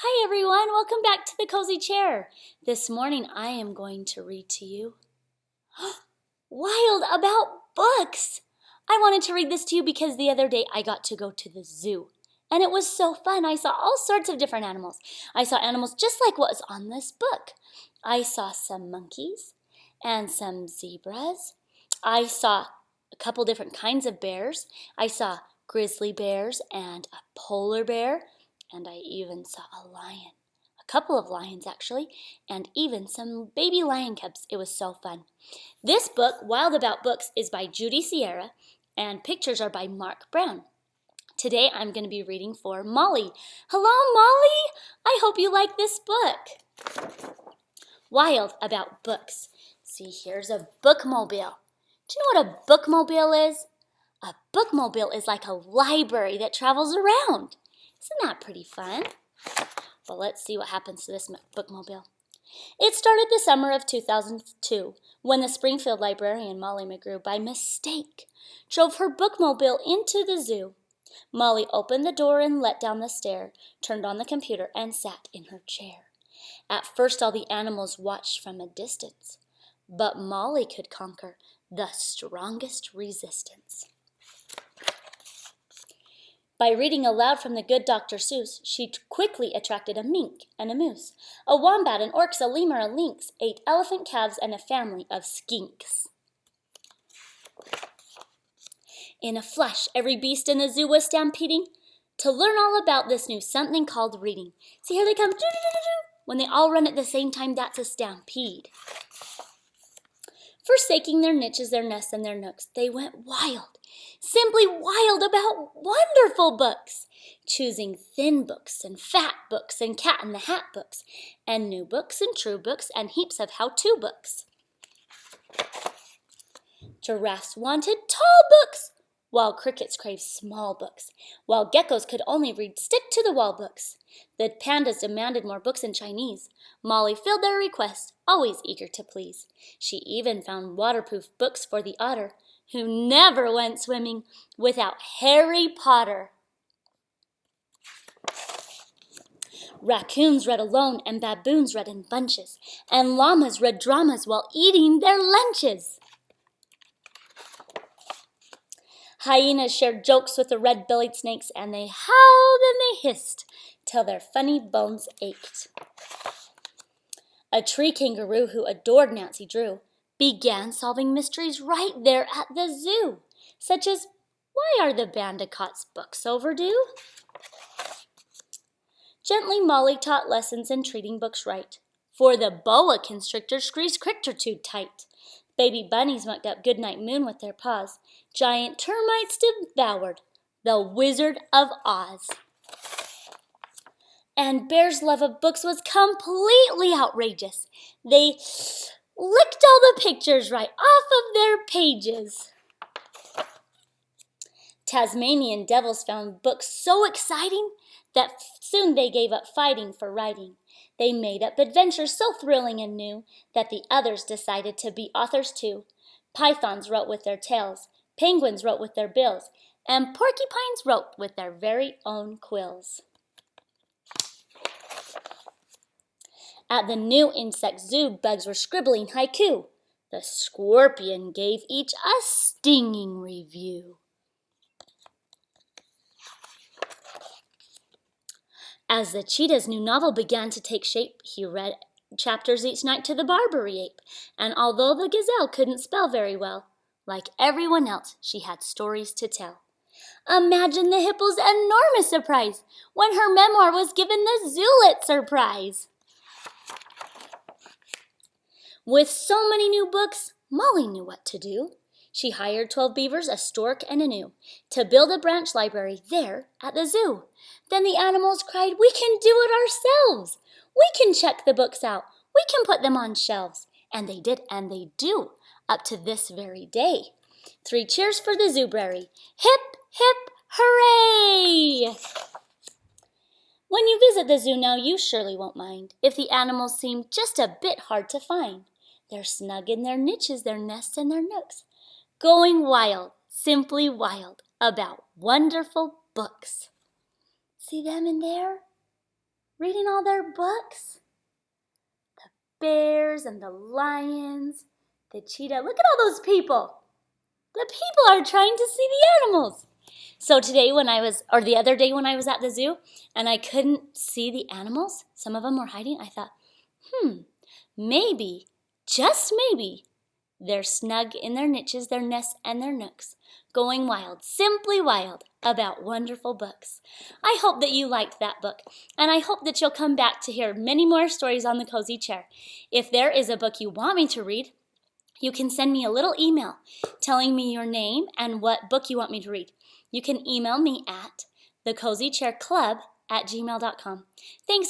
Hi everyone, welcome back to the Cozy Chair. This morning I am going to read to you Wild About Books. I wanted to read this to you because the other day I got to go to the zoo. And it was so fun. I saw all sorts of different animals. I saw animals just like what was on this book. I saw some monkeys and some zebras. I saw a couple different kinds of bears. I saw grizzly bears and a polar bear. And I even saw a lion, a couple of lions actually, and even some baby lion cubs. It was so fun. This book, Wild About Books, is by Judy Sierra, and pictures are by Mark Brown. Today I'm going to be reading for Molly. Hello, Molly! I hope you like this book. Wild About Books. See, here's a bookmobile. Do you know what a bookmobile is? A bookmobile is like a library that travels around. Isn't that pretty fun? Well, let's see what happens to this bookmobile. It started the summer of 2002 when the Springfield librarian Molly McGrew, by mistake, drove her bookmobile into the zoo. Molly opened the door and let down the stair, turned on the computer, and sat in her chair. At first, all the animals watched from a distance, but Molly could conquer the strongest resistance. By reading aloud from the good Dr. Seuss, she quickly attracted a mink and a moose, a wombat, an oryx, a lemur, a lynx, 8 elephant calves, and a family of skinks. In a flash, every beast in the zoo was stampeding to learn all about this new something called reading. See, here they come. When they all run at the same time, that's a stampede. Forsaking their niches, their nests, and their nooks, they went wild, simply wild about wonderful books, choosing thin books and fat books and Cat in the Hat books, and new books and true books, and heaps of how-to books. Giraffes wanted tall books, while crickets craved small books, while geckos could only read stick-to-the-wall books. The pandas demanded more books in Chinese. Molly filled their request, always eager to please. She even found waterproof books for the otter, who never went swimming without Harry Potter. Raccoons read alone, and baboons read in bunches, and llamas read dramas while eating their lunches. Hyenas shared jokes with the red-bellied snakes, and they howled and they hissed till their funny bones ached. A tree kangaroo who adored Nancy Drew began solving mysteries right there at the zoo, such as, why are the Bandicot's books overdue? Gently Molly taught lessons in treating books right, for the boa constrictor squeezed Crichter too tight. Baby bunnies mucked up Goodnight Moon with their paws. Giant termites devoured the Wizard of Oz. And Bear's love of books was completely outrageous. They licked all the pictures right off of their pages. Tasmanian devils found books so exciting that soon they gave up fighting for writing. They made up adventures so thrilling and new that the others decided to be authors too. Pythons wrote with their tails, penguins wrote with their bills, and porcupines wrote with their very own quills. At the new insect zoo, bugs were scribbling haiku. The scorpion gave each a stinging review. As the cheetah's new novel began to take shape, he read chapters each night to the Barbary ape, and although the gazelle couldn't spell very well, like everyone else, she had stories to tell. Imagine the hippo's enormous surprise when her memoir was given the Zulitzer Prize. With so many new books, Molly knew what to do. She hired 12 beavers, a stork, and a gnu to build a branch library there at the zoo. Then the animals cried, "We can do it ourselves! We can check the books out! We can put them on shelves!" And they did, and they do, up to this very day. 3 cheers for the zoobrary. Hip, hip, hooray! When you visit the zoo now, you surely won't mind if the animals seem just a bit hard to find. They're snug in their niches, their nests, and their nooks, going wild, simply wild, about wonderful books. See them in there? reading all their books. The bears and the lions, the cheetah. Look at all those people. The people are trying to see the animals. So the other day when I was at the zoo and I couldn't see the animals, some of them were hiding, I thought, maybe, just maybe, they're snug in their niches, their nests, and their nooks, going wild, simply wild, about wonderful books. I hope that you liked that book, and I hope that you'll come back to hear many more stories on the Cozy Chair. If there is a book you want me to read, you can send me a little email telling me your name and what book you want me to read. You can email me at thecozychairclub@gmail.com. Thanks